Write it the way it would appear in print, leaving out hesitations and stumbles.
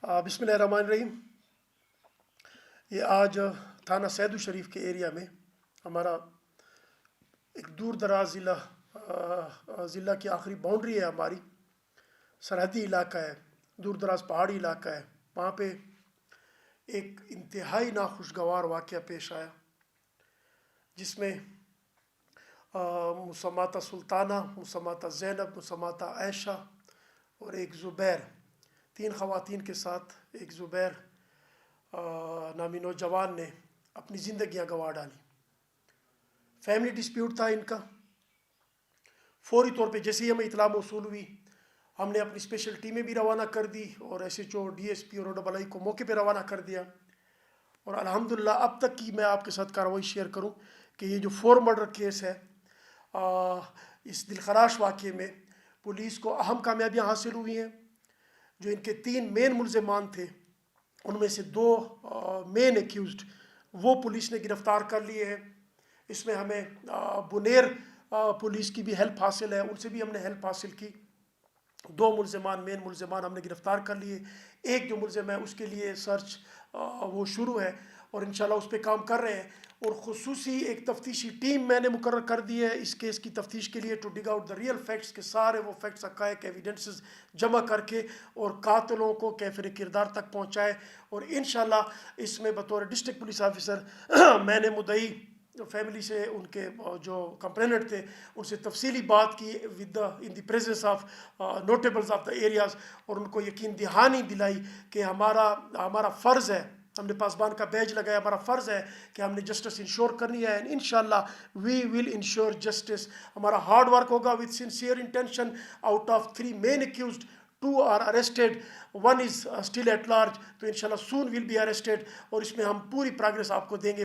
बिस्मिल्लाहिर्रहमानिर्रहीम। ये आज थाना सैदू शरीफ के एरिया में हमारा एक दूर दराज ज़िला की आखिरी बाउंड्री है हमारी, सरहदी इलाका है, दूर दराज पहाड़ी इलाका है। वहाँ पे एक इंतहाई नाखुशगवार वाक़या पेश आया जिसमें मुसम्माता सुल्ताना, मुसम्माता ज़ैनब, मुसम्माता आयशा और एक ज़ुबैर, तीन ख़वातीन के साथ एक ज़ुबैर नामी नौजवान ने अपनी ज़िंदगियाँ गंवा डाली। फैमिली डिस्प्यूट था इनका। फौरी तौर पे जैसे ही हमें इतला मौसूल हुई, हमने अपनी स्पेशल टीमें भी रवाना कर दी और SHO, DSP और OII को मौके पे रवाना कर दिया। और अल्हम्दुलिल्लाह अब तक की मैं आपके साथ कार्रवाई शेयर करूं कि ये जो 4 मर्डर केस है, इस दिलखराश वाक़े में पुलिस को अहम कामयाबियाँ हासिल हुई हैं। जो इनके 3 मेन मुल्ज़िमान थे, उनमें से 2 मेन एक्यूज़्ड वो पुलिस ने गिरफ़्तार कर लिए हैं। इसमें हमें बुनेर पुलिस की भी हेल्प हासिल है, उनसे भी हमने हेल्प हासिल की। 2 मेन मुल्ज़िमान हमने गिरफ़्तार कर लिए। एक जो मुल्ज़िम है उसके लिए सर्च वो शुरू है और इंशाल्लाह उस पर काम कर रहे हैं। और ख़ुसूसी एक तफ्तीशी टीम मैंने मुकर्रर कर दी है इस केस की तफ्तीश के लिए, to dig out the real facts, के सारे वो फैक्ट्स, हक़ाइक़, एविडेंसेस जमा करके और कातिलों को कैफ़िर किरदार तक पहुँचाए। और इंशाल्लाह इसमें बतौर डिस्ट्रिक्ट पुलिस ऑफिसर मैंने मुद्दई फैमिली से, उनके जो कंप्लेनेंट थे, उनसे तफसीली बात की with in the presence of notables of the areas, और उनको यकीन दहानी दिलाई कि हमारा फ़र्ज़ है, हमने पासबान का बैज लगाया, हमारा फ़र्ज़ है कि हमने जस्टिस इंश्योर करनी है। एंड इंशाल्लाह वी विल इंश्योर जस्टिस। हमारा हार्ड वर्क होगा with sincere intention. Out of 3 main accused, 2 are arrested, 1 is still at large, तो इंशाल्लाह सून विल बी अरेस्टेड। और इसमें हम पूरी प्रोग्रेस आपको देंगे।